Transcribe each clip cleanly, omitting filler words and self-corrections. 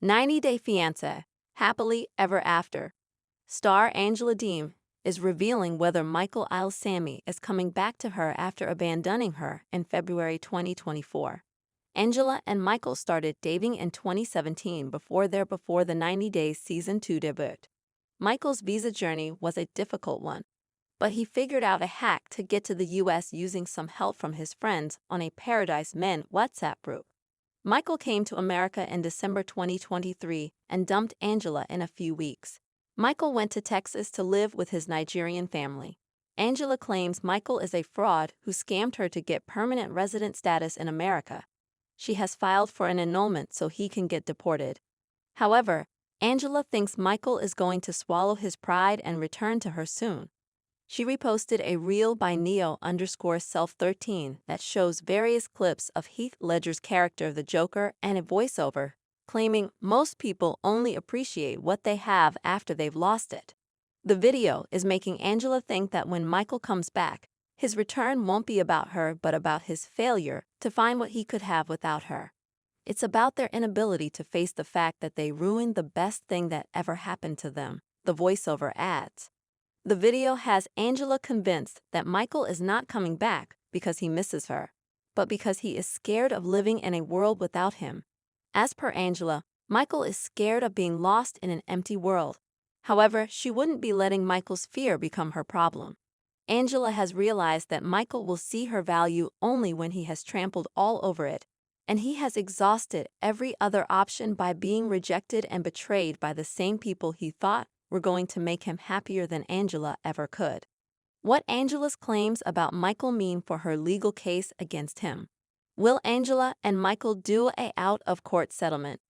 90-Day Fiancé, Happily Ever After. Star Angela Deem is revealing whether Michael Al-Sami is coming back to her after abandoning her in February 2024. Angela and Michael started dating in 2017 before the 90 Days Season 2 debut. Michael's visa journey was a difficult one, but he figured out a hack to get to the US using some help from his friends on a Paradise Men WhatsApp group. Michael came to America in December 2023 and dumped Angela in a few weeks. Michael went to Texas to live with his Nigerian family. Angela claims Michael is a fraud who scammed her to get permanent resident status in America. She has filed for an annulment so he can get deported. However, Angela thinks Michael is going to swallow his pride and return to her soon. She reposted a reel by Neo_Self13 that shows various clips of Heath Ledger's character the Joker and a voiceover, claiming most people only appreciate what they have after they've lost it. The video is making Angela think that when Michael comes back, his return won't be about her but about his failure to find what he could have without her. It's about their inability to face the fact that they ruined the best thing that ever happened to them, the voiceover adds. The video has Angela convinced that Michael is not coming back because he misses her, but because he is scared of living in a world without him. As per Angela, Michael is scared of being lost in an empty world. However, she wouldn't be letting Michael's fear become her problem. Angela has realized that Michael will see her value only when he has trampled all over it, and he has exhausted every other option by being rejected and betrayed by the same people he thought were going to make him happier than Angela ever could. What Angela's claims about Michael mean for her legal case against him? Will Angela and Michael do a out-of-court settlement?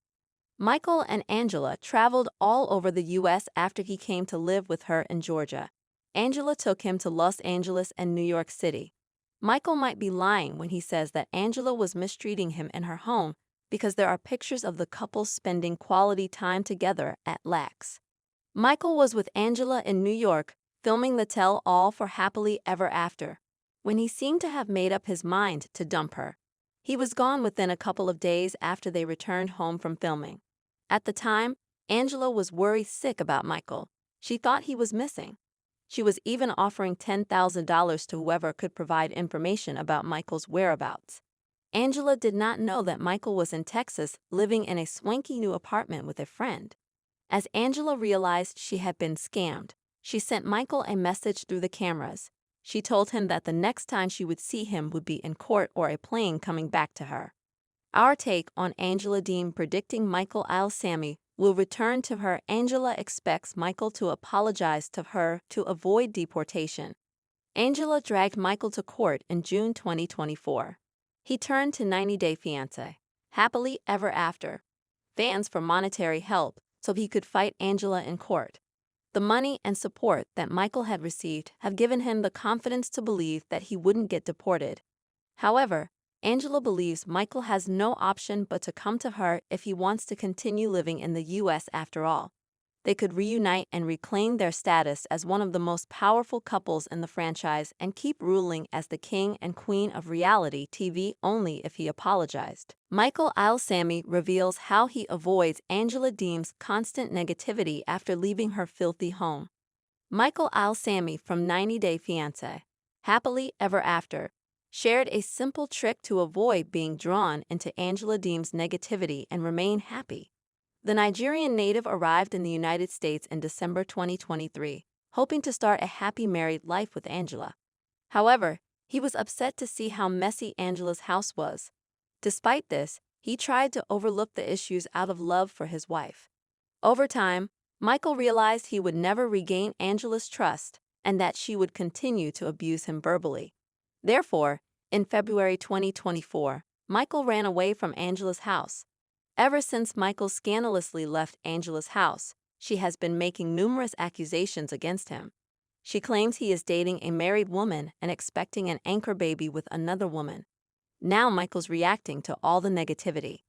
Michael and Angela traveled all over the U.S. after he came to live with her in Georgia. Angela took him to Los Angeles and New York City. Michael might be lying when he says that Angela was mistreating him in her home because there are pictures of the couple spending quality time together at Lex. Michael was with Angela in New York, filming the tell-all for Happily Ever After, when he seemed to have made up his mind to dump her. He was gone within a couple of days after they returned home from filming. At the time, Angela was worried sick about Michael. She thought he was missing. She was even offering $10,000 to whoever could provide information about Michael's whereabouts. Angela did not know that Michael was in Texas living in a swanky new apartment with a friend. As Angela realized she had been scammed, she sent Michael a message through the cameras. She told him that the next time she would see him would be in court or a plane coming back to her. Our take on Angela Deem predicting Michael Al-Sami will return to her. Angela expects Michael to apologize to her to avoid deportation. Angela dragged Michael to court in June 2024. He turned to 90-Day Fiancé, Happily Ever After, fans for monetary help so he could fight Angela in court. The money and support that Michael had received have given him the confidence to believe that he wouldn't get deported. However, Angela believes Michael has no option but to come to her if he wants to continue living in the U.S. after all. They could reunite and reclaim their status as one of the most powerful couples in the franchise and keep ruling as the king and queen of reality TV only if he apologized. Michael Al-Sami reveals how he avoids Angela Deem's constant negativity after leaving her filthy home. Michael Al-Sami from 90-Day Fiancé, Happily Ever After, shared a simple trick to avoid being drawn into Angela Deem's negativity and remain happy. The Nigerian native arrived in the United States in December 2023, hoping to start a happy married life with Angela. However, he was upset to see how messy Angela's house was. Despite this, he tried to overlook the issues out of love for his wife. Over time, Michael realized he would never regain Angela's trust and that she would continue to abuse him verbally. Therefore, in February 2024, Michael ran away from Angela's house. Ever since Michael scandalously left Angela's house, she has been making numerous accusations against him. She claims he is dating a married woman and expecting an anchor baby with another woman. Now Michael's reacting to all the negativity.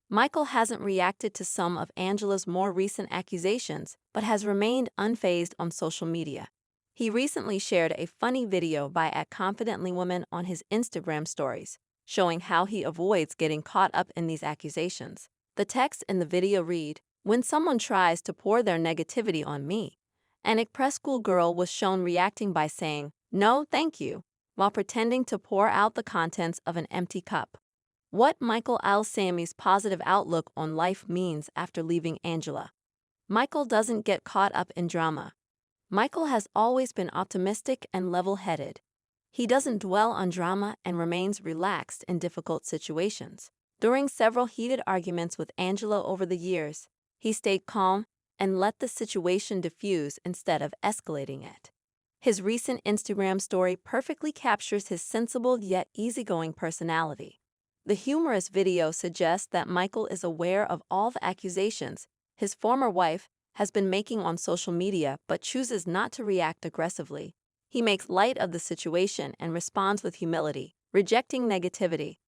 Michael hasn't reacted to some of Angela's more recent accusations, but has remained unfazed on social media. He recently shared a funny video by @ConfidentlyWoman on his Instagram stories, showing how he avoids getting caught up in these accusations. The text in the video read, "When someone tries to pour their negativity on me." An preschool girl was shown reacting by saying, "No, thank you," while pretending to pour out the contents of an empty cup. What Michael Al-Sammy's positive outlook on life means after leaving Angela. Michael doesn't get caught up in drama. Michael has always been optimistic and level-headed. He doesn't dwell on drama and remains relaxed in difficult situations. During several heated arguments with Angela over the years, he stayed calm and let the situation diffuse instead of escalating it. His recent Instagram story perfectly captures his sensible yet easygoing personality. The humorous video suggests that Michael is aware of all the accusations his former wife has been making on social media but chooses not to react aggressively. He makes light of the situation and responds with humility, rejecting negativity.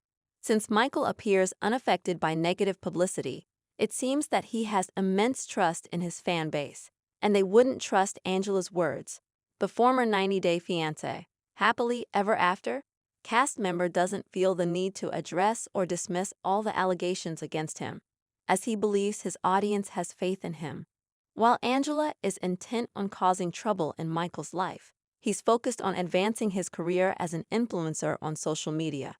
Since Michael appears unaffected by negative publicity, it seems that he has immense trust in his fan base, and they wouldn't trust Angela's words. The former 90-day fiancé, happily ever after, cast member doesn't feel the need to address or dismiss all the allegations against him, as he believes his audience has faith in him. While Angela is intent on causing trouble in Michael's life, he's focused on advancing his career as an influencer on social media.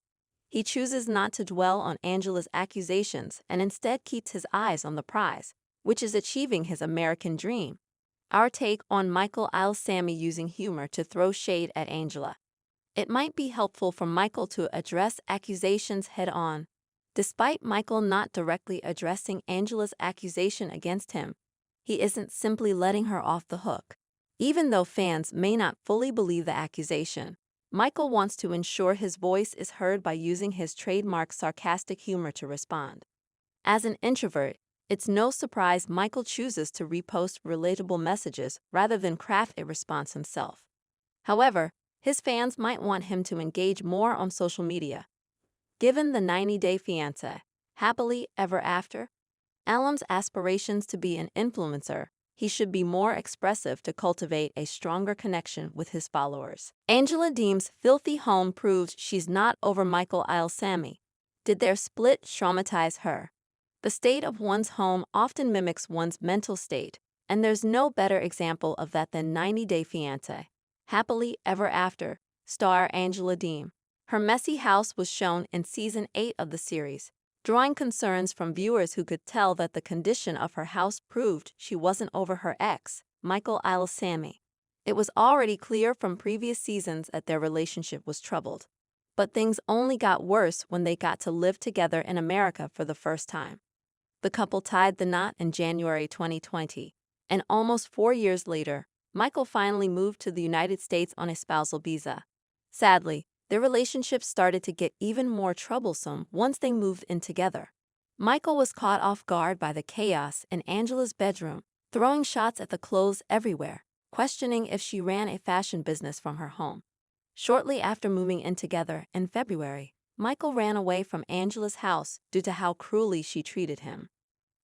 He chooses not to dwell on Angela's accusations and instead keeps his eyes on the prize, which is achieving his American dream. Our take on Michael Al-Sammy using humor to throw shade at Angela. It might be helpful for Michael to address accusations head-on. Despite Michael not directly addressing Angela's accusation against him, he isn't simply letting her off the hook. Even though fans may not fully believe the accusation, Michael wants to ensure his voice is heard by using his trademark sarcastic humor to respond. As an introvert, it's no surprise Michael chooses to repost relatable messages rather than craft a response himself. However, his fans might want him to engage more on social media. Given the 90-day fiancé, happily ever after, Alam's aspirations to be an influencer, he should be more expressive to cultivate a stronger connection with his followers. Angela Deem's filthy home proves she's not over Michael Al-Sammy. Did their split traumatize her? The state of one's home often mimics one's mental state, and there's no better example of that than 90-Day Fiancé. Happily Ever After, star Angela Deem. Her messy house was shown in Season 8 of the series, drawing concerns from viewers who could tell that the condition of her house proved she wasn't over her ex, Michael Al-Sammy. It was already clear from previous seasons that their relationship was troubled. But things only got worse when they got to live together in America for the first time. The couple tied the knot in January 2020, and almost 4 years later, Michael finally moved to the United States on a spousal visa. Sadly, their relationship started to get even more troublesome once they moved in together. Michael was caught off guard by the chaos in Angela's bedroom, throwing shots at the clothes everywhere, questioning if she ran a fashion business from her home. Shortly after moving in together in February, Michael ran away from Angela's house due to how cruelly she treated him.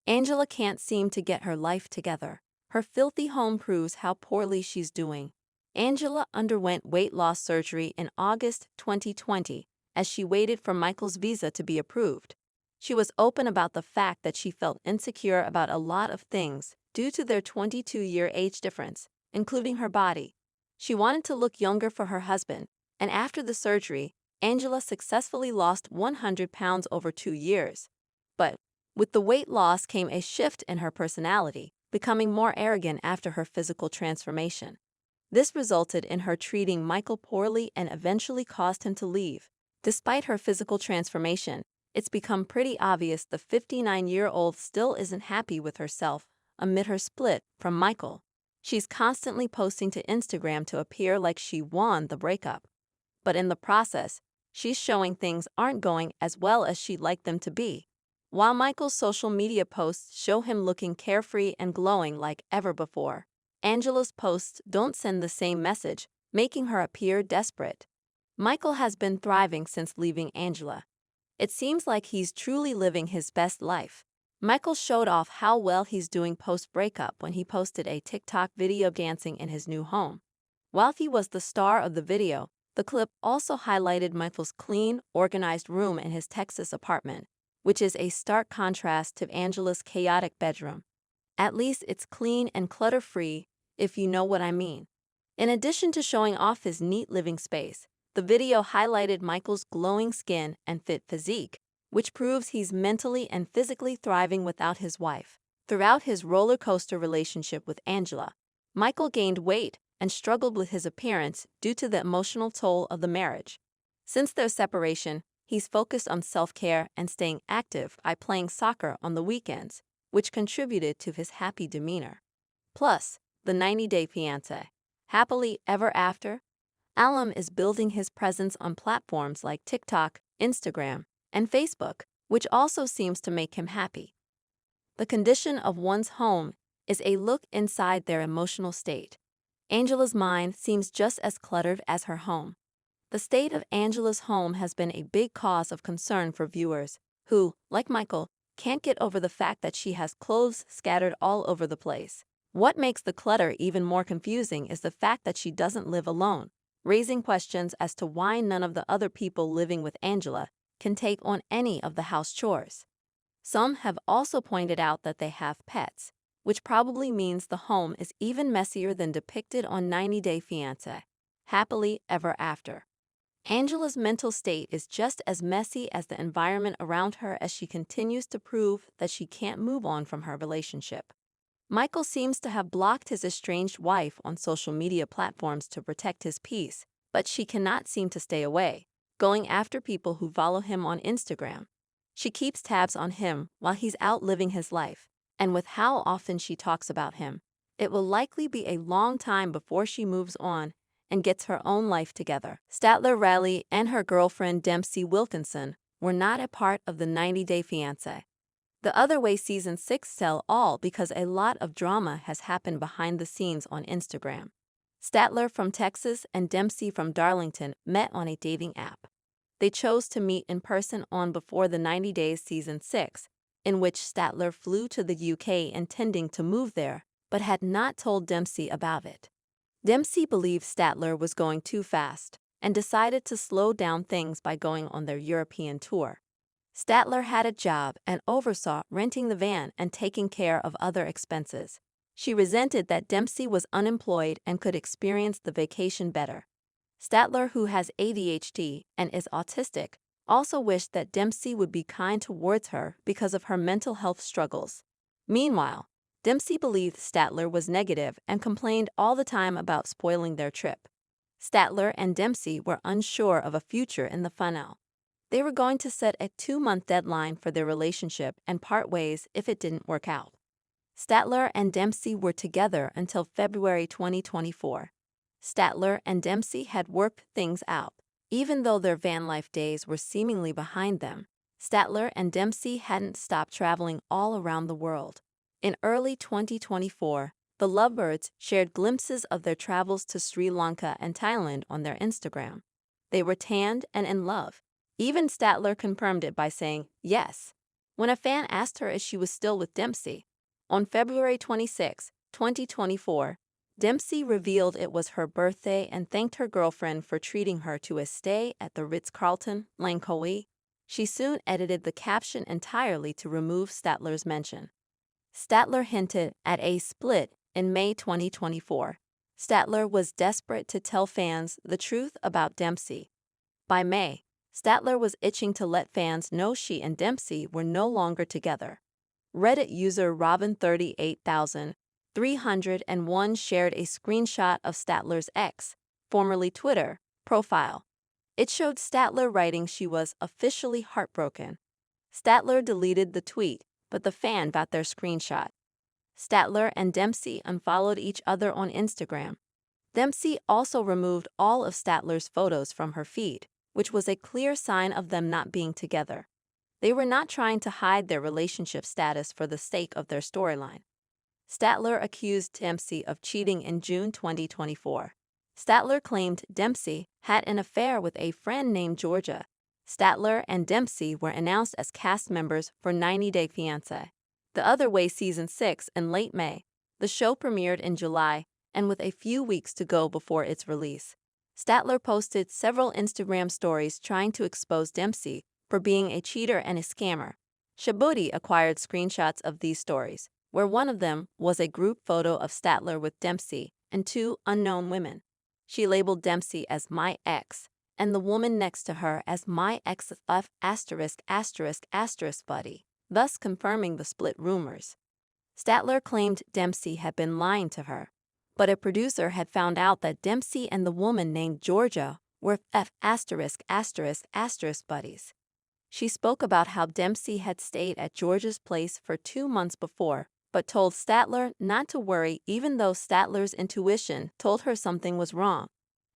Angela can't seem to get her life together. Her filthy home proves how poorly she's doing. Angela underwent weight loss surgery in August 2020 as she waited for Michael's visa to be approved. She was open about the fact that she felt insecure about a lot of things due to their 22-year age difference, including her body. She wanted to look younger for her husband, and after the surgery, Angela successfully lost 100 pounds over 2 years. But with the weight loss came a shift in her personality, becoming more arrogant after her physical transformation. This resulted in her treating Michael poorly and eventually caused him to leave. Despite her physical transformation, it's become pretty obvious the 59-year-old still isn't happy with herself amid her split from Michael. She's constantly posting to Instagram to appear like she won the breakup. But in the process, she's showing things aren't going as well as she'd like them to be. While Michael's social media posts show him looking carefree and glowing like ever before, Angela's posts don't send the same message, making her appear desperate. Michael has been thriving since leaving Angela. It seems like he's truly living his best life. Michael showed off how well he's doing post-breakup when he posted a TikTok video dancing in his new home. While he was the star of the video, the clip also highlighted Michael's clean, organized room in his Texas apartment, which is a stark contrast to Angela's chaotic bedroom. At least it's clean and clutter-free, if you know what I mean. In addition to showing off his neat living space, the video highlighted Michael's glowing skin and fit physique, which proves he's mentally and physically thriving without his wife. Throughout his roller coaster relationship with Angela, Michael gained weight and struggled with his appearance due to the emotional toll of the marriage. Since their separation, he's focused on self-care and staying active by playing soccer on the weekends, which contributed to his happy demeanor. Plus, the 90-day fiancé, happily ever after, Alum is building his presence on platforms like TikTok, Instagram, and Facebook, which also seems to make him happy. The condition of one's home is a look inside their emotional state. Angela's mind seems just as cluttered as her home. The state of Angela's home has been a big cause of concern for viewers who, like Michael, can't get over the fact that she has clothes scattered all over the place. What makes the clutter even more confusing is the fact that she doesn't live alone, raising questions as to why none of the other people living with Angela can take on any of the house chores. Some have also pointed out that they have pets, which probably means the home is even messier than depicted on 90-Day Fiancé, Happily Ever After. Angela's mental state is just as messy as the environment around her as she continues to prove that she can't move on from her relationship. Michael seems to have blocked his estranged wife on social media platforms to protect his peace, but she cannot seem to stay away, going after people who follow him on Instagram. She keeps tabs on him while he's out living his life, and with how often she talks about him, it will likely be a long time before she moves on and gets her own life together. Statler Riley and her girlfriend Dempsey Wilkinson were not a part of the 90-Day Fiancé. The Other Way Season 6 tell all because a lot of drama has happened behind the scenes on Instagram. Statler from Texas and Dempsey from Darlington met on a dating app. They chose to meet in person on Before the 90 Days Season 6, in which Statler flew to the UK intending to move there, but had not told Dempsey about it. Dempsey believed Statler was going too fast and decided to slow down things by going on their European tour. Statler had a job and oversaw renting the van and taking care of other expenses. She resented that Dempsey was unemployed and could experience the vacation better. Statler, who has ADHD and is autistic, also wished that Dempsey would be kind towards her because of her mental health struggles. Meanwhile, Dempsey believed Statler was negative and complained all the time about spoiling their trip. Statler and Dempsey were unsure of a future in the funnel. They were going to set a 2-month deadline for their relationship and part ways if it didn't work out. Statler and Dempsey were together until February 2024. Statler and Dempsey had worked things out. Even though their van life days were seemingly behind them, Statler and Dempsey hadn't stopped traveling all around the world. In early 2024, the lovebirds shared glimpses of their travels to Sri Lanka and Thailand on their Instagram. They were tanned and in love. Even Statler confirmed it by saying yes when a fan asked her if she was still with Dempsey. On February 26, 2024, Dempsey revealed it was her birthday and thanked her girlfriend for treating her to a stay at the Ritz-Carlton, Langkawi. She soon edited the caption entirely to remove Statler's mention. Statler hinted at a split in May 2024. Statler was desperate to tell fans the truth about Dempsey. By May, Statler was itching to let fans know she and Dempsey were no longer together. Reddit user Robin38301 shared a screenshot of Statler's ex, formerly Twitter, profile. It showed Statler writing she was officially heartbroken. Statler deleted the tweet, but the fan got their screenshot. Statler and Dempsey unfollowed each other on Instagram. Dempsey also removed all of Statler's photos from her feed, which was a clear sign of them not being together. They were not trying to hide their relationship status for the sake of their storyline. Statler accused Dempsey of cheating in June 2024. Statler claimed Dempsey had an affair with a friend named Georgia. Statler and Dempsey were announced as cast members for 90-Day Fiancé. The Other Way Season 6 in late May. The show premiered in July, and with a few weeks to go before its release, Statler posted several Instagram stories trying to expose Dempsey for being a cheater and a scammer. Shabuti acquired screenshots of these stories, where one of them was a group photo of Statler with Dempsey and two unknown women. She labeled Dempsey as my ex, and the woman next to her as my ex F **** buddy, thus confirming the split rumors. Statler claimed Dempsey had been lying to her, but a producer had found out that Dempsey and the woman named Georgia were F **** buddies. She spoke about how Dempsey had stayed at Georgia's place for 2 months before, but told Statler not to worry even though Statler's intuition told her something was wrong.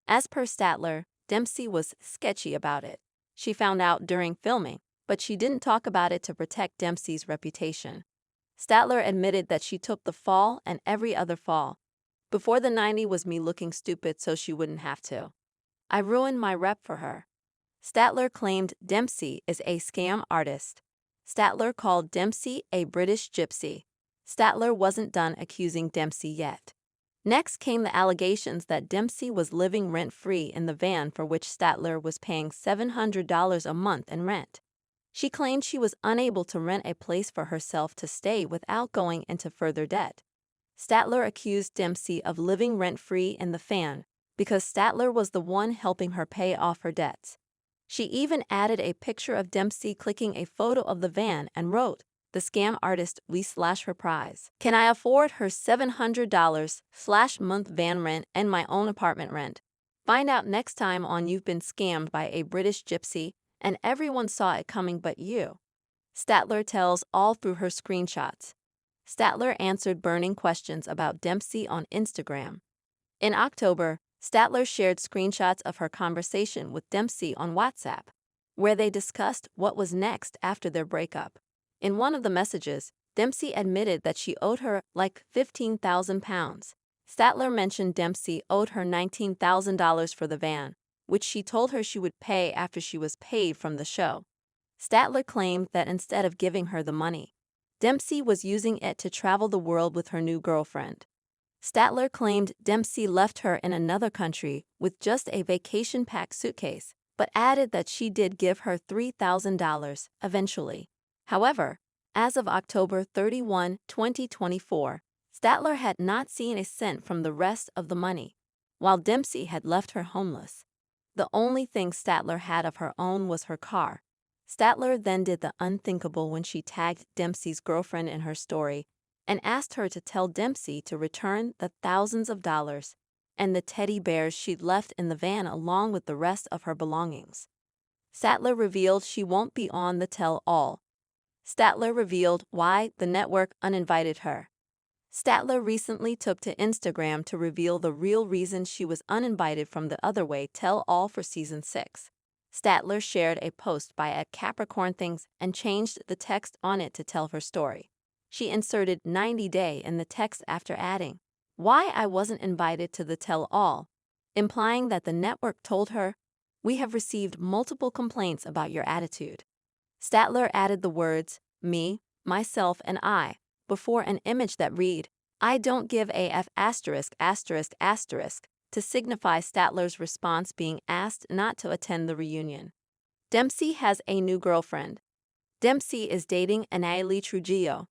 As per Statler, Dempsey was sketchy about it. She found out during filming, but she didn't talk about it to protect Dempsey's reputation. Statler admitted that she took the fall and every other fall. Before the 90 was me looking stupid so she wouldn't have to. I ruined my rep for her. Statler claimed Dempsey is a scam artist. Statler called Dempsey a British gypsy. Statler wasn't done accusing Dempsey yet. Next came the allegations that Dempsey was living rent-free in the van for which Statler was paying $700 a month in rent. She claimed she was unable to rent a place for herself to stay without going into further debt. Statler accused Dempsey of living rent-free in the van because Statler was the one helping her pay off her debts. She even added a picture of Dempsey clicking a photo of the van and wrote, "The scam artist / her prize. Can I afford her $700 / month van rent and my own apartment rent?" Find out next time on You've Been Scammed by a British Gypsy and Everyone Saw It Coming But You. Statler tells all through her screenshots. Statler answered burning questions about Dempsey on Instagram. In October, Statler shared screenshots of her conversation with Dempsey on WhatsApp, where they discussed what was next after their breakup. In one of the messages, Dempsey admitted that she owed her like £15,000. Statler mentioned Dempsey owed her $19,000 for the van, which she told her she would pay after she was paid from the show. Statler claimed that instead of giving her the money, Dempsey was using it to travel the world with her new girlfriend. Statler claimed Dempsey left her in another country with just a vacation-packed suitcase, but added that she did give her $3,000 eventually. However, as of October 31, 2024, Statler had not seen a cent from the rest of the money, while Dempsey had left her homeless. The only thing Statler had of her own was her car. Statler then did the unthinkable when she tagged Dempsey's girlfriend in her story and asked her to tell Dempsey to return the thousands of dollars and the teddy bears she'd left in the van along with the rest of her belongings. Statler revealed she won't be on the tell-all. Statler revealed why the network uninvited her. Statler recently took to Instagram to reveal the real reason she was uninvited from the Other Way Tell-All for Season 6. Statler shared a post by @CapricornThings and changed the text on it to tell her story. She inserted 90-day in the text after adding, "Why I wasn't invited to the tell-all," implying that the network told her, "We have received multiple complaints about your attitude." Statler added the words, "me, myself, and I," before an image that read, "I don't give a F *****, to signify Statler's response being asked not to attend the reunion. Dempsey has a new girlfriend. Dempsey is dating Anaeli Trujillo.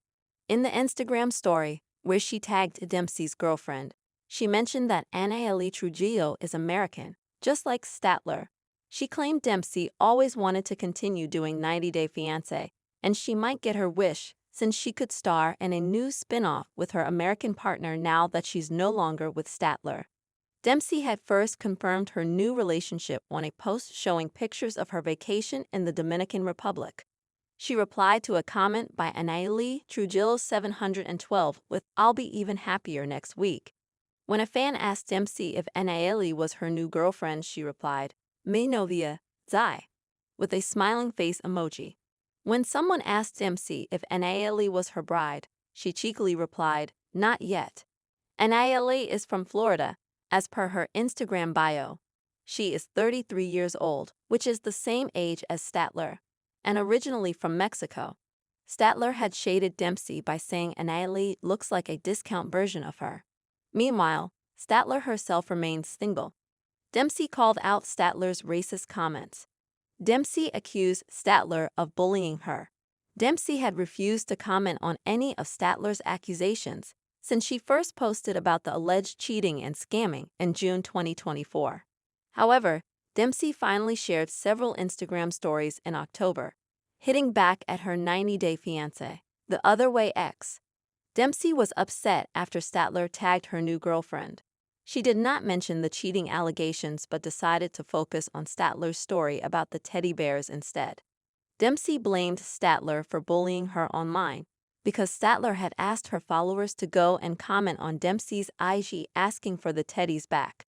In the Instagram story, where she tagged Dempsey's girlfriend, she mentioned that Anaeli Trujillo is American, just like Statler. She claimed Dempsey always wanted to continue doing 90 Day Fiancé, and she might get her wish since she could star in a new spin-off with her American partner now that she's no longer with Statler. Dempsey had first confirmed her new relationship on a post showing pictures of her vacation in the Dominican Republic. She replied to a comment by Anaeli Trujillo 712 with, "I'll be even happier next week." When a fan asked Dempsey if Anaeli was her new girlfriend, she replied, "Mi novia, Zai," with a smiling face emoji. When someone asked Dempsey if Anaeli was her bride, she cheekily replied, "Not yet." Anaeli is from Florida, as per her Instagram bio. She is 33 years old, which is the same age as Statler, and originally from Mexico. Statler had shaded Dempsey by saying Anaeli looks like a discount version of her. Meanwhile, Statler herself remains single. Dempsey called out Statler's racist comments. Dempsey accused Statler of bullying her. Dempsey had refused to comment on any of Statler's accusations since she first posted about the alleged cheating and scamming in June 2024. However, Dempsey finally shared several Instagram stories in October, hitting back at her 90-day fiancé, the other way ex. Dempsey was upset after Statler tagged her new girlfriend. She did not mention the cheating allegations but decided to focus on Statler's story about the teddy bears instead. Dempsey blamed Statler for bullying her online because Statler had asked her followers to go and comment on Dempsey's IG asking for the teddies back.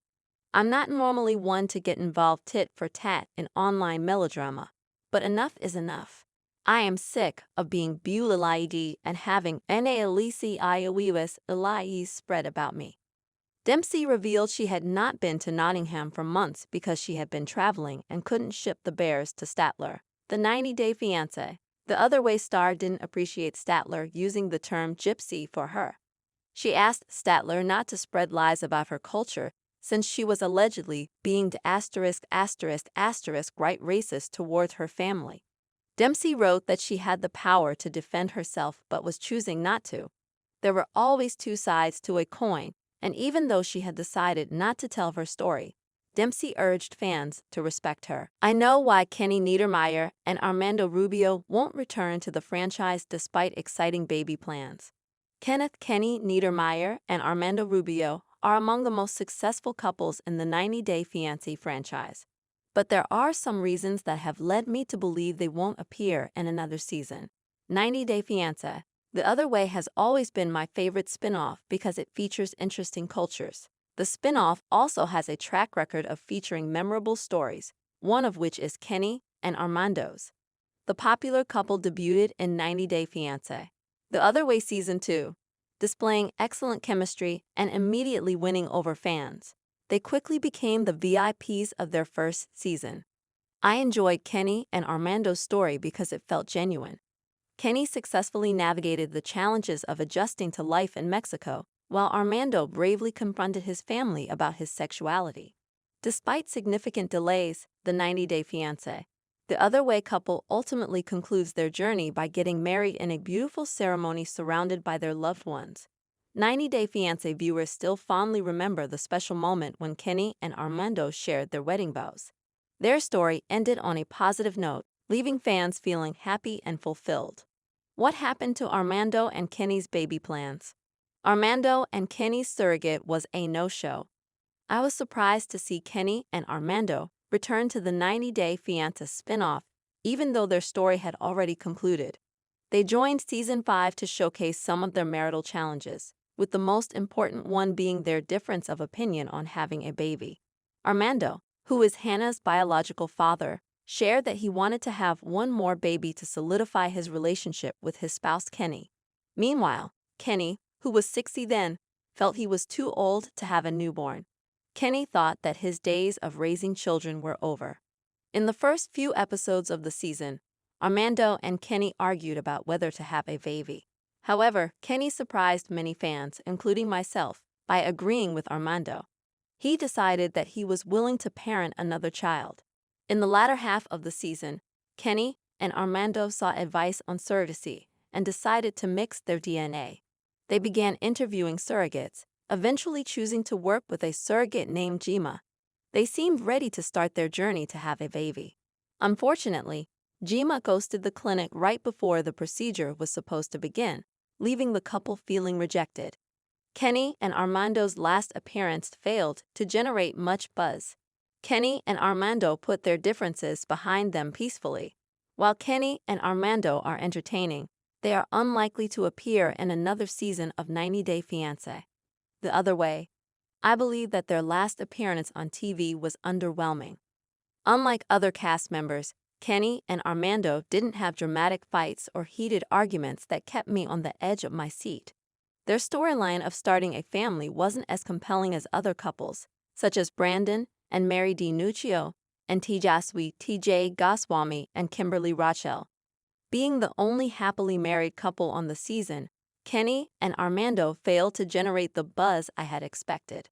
"I'm not normally one to get involved tit for tat in online melodrama, but enough is enough. I am sick of being bullied and having NALCIOES spread about me." Dempsey revealed she had not been to Nottingham for months because she had been traveling and couldn't ship the bears to Statler, the 90-day fiancé. The Other Way star didn't appreciate Statler using the term gypsy for her. She asked Statler not to spread lies about her culture since she was allegedly being right racist towards her family. Dempsey wrote that she had the power to defend herself but was choosing not to. There were always two sides to a coin, and even though she had decided not to tell her story, Dempsey urged fans to respect her. "I know why Kenny Niedermeyer and Armando Rubio won't return to the franchise despite exciting baby plans. Kenny Niedermeyer and Armando Rubio are among the most successful couples in the 90-Day Fiancé franchise. But there are some reasons that have led me to believe they won't appear in another season. 90-Day Fiancé. The Other Way has always been my favorite spin-off because it features interesting cultures. The spin-off also has a track record of featuring memorable stories, one of which is Kenny and Armando's. The popular couple debuted in 90-Day Fiancé. The Other Way Season 2, displaying excellent chemistry and immediately winning over fans. They quickly became the VIPs of their first season. I enjoyed Kenny and Armando's story because it felt genuine. Kenny successfully navigated the challenges of adjusting to life in Mexico, while Armando bravely confronted his family about his sexuality. Despite significant delays, the 90-Day Fiancé, the Other Way couple ultimately concludes their journey by getting married in a beautiful ceremony surrounded by their loved ones. 90-Day Fiancé viewers still fondly remember the special moment when Kenny and Armando shared their wedding vows. Their story ended on a positive note, leaving fans feeling happy and fulfilled. What happened to Armando and Kenny's baby plans? Armando and Kenny's surrogate was a no-show. I was surprised to see Kenny and Armando return to the 90-Day Fiancé spin-off, even though their story had already concluded. They joined Season 5 to showcase some of their marital challenges, with the most important one being their difference of opinion on having a baby. Armando, who is Hannah's biological father, shared that he wanted to have one more baby to solidify his relationship with his spouse Kenny. Meanwhile, Kenny, who was 60 then, felt he was too old to have a newborn. Kenny thought that his days of raising children were over. In the first few episodes of the season, Armando and Kenny argued about whether to have a baby. However, Kenny surprised many fans, including myself, by agreeing with Armando. He decided that he was willing to parent another child. In the latter half of the season, Kenny and Armando sought advice on surrogacy and decided to mix their DNA. They began interviewing surrogates, eventually choosing to work with a surrogate named Gemma. They seemed ready to start their journey to have a baby. Unfortunately, Gemma ghosted the clinic right before the procedure was supposed to begin, leaving the couple feeling rejected. Kenny and Armando's last appearance failed to generate much buzz. Kenny and Armando put their differences behind them peacefully. While Kenny and Armando are entertaining, they are unlikely to appear in another season of 90-Day Fiancé. The Other Way. I believe that their last appearance on TV was underwhelming. Unlike other cast members, Kenny and Armando didn't have dramatic fights or heated arguments that kept me on the edge of my seat. Their storyline of starting a family wasn't as compelling as other couples, such as Brandon and Mary DiNuccio, and TJ Goswami and Kimberly Rochelle. Being the only happily married couple on the season, Kenny and Armando failed to generate the buzz I had expected.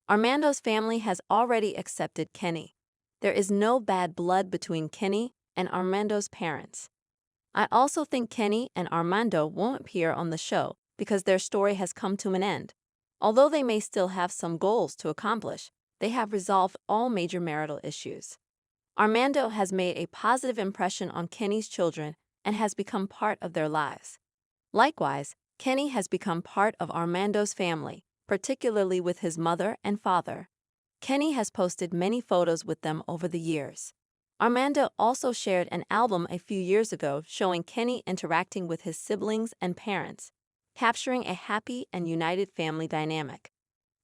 Armando's family has already accepted Kenny. There is no bad blood between Kenny and Armando's parents. I also think Kenny and Armando won't appear on the show because their story has come to an end. Although they may still have some goals to accomplish, they have resolved all major marital issues. Armando has made a positive impression on Kenny's children and has become part of their lives. Likewise, Kenny has become part of Armando's family, particularly with his mother and father. Kenny has posted many photos with them over the years. Armando also shared an album a few years ago showing Kenny interacting with his siblings and parents, capturing a happy and united family dynamic.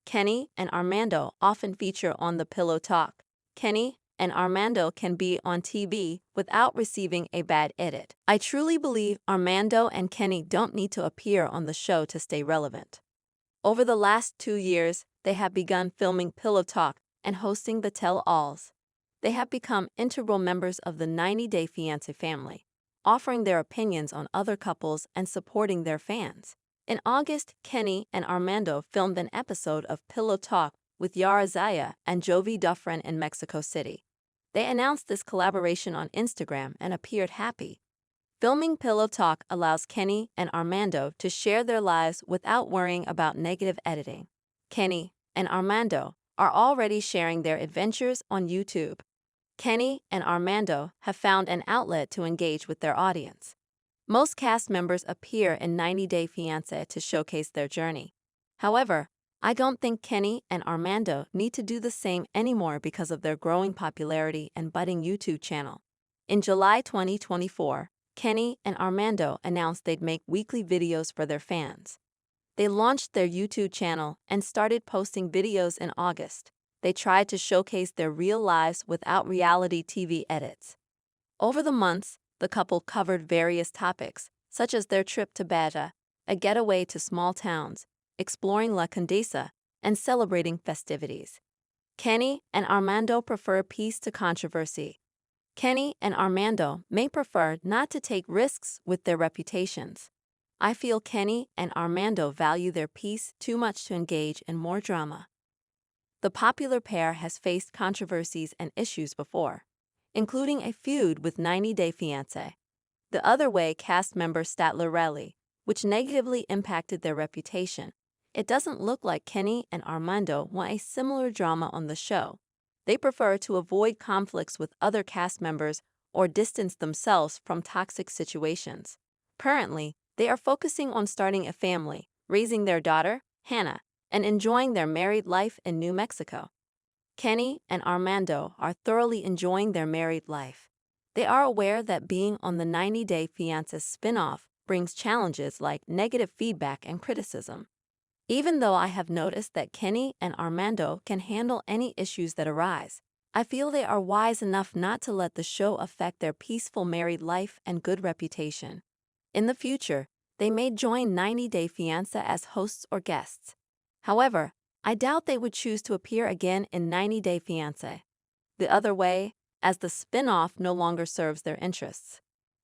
Kenny and Armando often feature on The Pillow Talk. Kenny and Armando can be on TV without receiving a bad edit. I truly believe Armando and Kenny don't need to appear on the show to stay relevant. Over the last 2 years, they have begun filming Pillow Talk and hosting the Tell-Alls. They have become integral members of the 90 Day Fiancé family, offering their opinions on other couples and supporting their fans. In August, Kenny and Armando filmed an episode of Pillow Talk with Yara Zaya and Jovi Dufresne in Mexico City. They announced this collaboration on Instagram and appeared happy. Filming Pillow Talk allows Kenny and Armando to share their lives without worrying about negative editing. Kenny and Armando are already sharing their adventures on YouTube. Kenny and Armando have found an outlet to engage with their audience. Most cast members appear in 90 Day Fiancé to showcase their journey. However, I don't think Kenny and Armando need to do the same anymore because of their growing popularity and budding YouTube channel. In July 2024, Kenny and Armando announced they'd make weekly videos for their fans. They launched their YouTube channel and started posting videos in August. They tried to showcase their real lives without reality TV edits. Over the months, the couple covered various topics, such as their trip to Baja, a getaway to small towns, exploring La Condesa, and celebrating festivities. Kenny and Armando prefer peace to controversy. Kenny and Armando may prefer not to take risks with their reputations. I feel Kenny and Armando value their peace too much to engage in more drama. The popular pair has faced controversies and issues before, including a feud with 90 Day Fiancé. The Other Way cast member Statler rally, which negatively impacted their reputation. It doesn't look like Kenny and Armando want a similar drama on the show. They prefer to avoid conflicts with other cast members or distance themselves from toxic situations. Currently, they are focusing on starting a family, raising their daughter, Hannah, and enjoying their married life in New Mexico. Kenny and Armando are thoroughly enjoying their married life. They are aware that being on the 90 Day Fiancé spin-off brings challenges like negative feedback and criticism. Even though I have noticed that Kenny and Armando can handle any issues that arise, I feel they are wise enough not to let the show affect their peaceful married life and good reputation. In the future, they may join 90 Day Fiancé as hosts or guests. However, I doubt they would choose to appear again in 90 Day Fiancé. The Other Way, as the spin-off no longer serves their interests.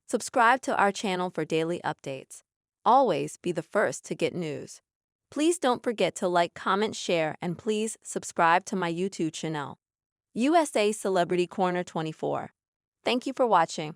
Subscribe to our channel for daily updates. Always be the first to get news. Please don't forget to like, comment, share, and please subscribe to my YouTube channel. USA Celebrity Corner 24. Thank you for watching.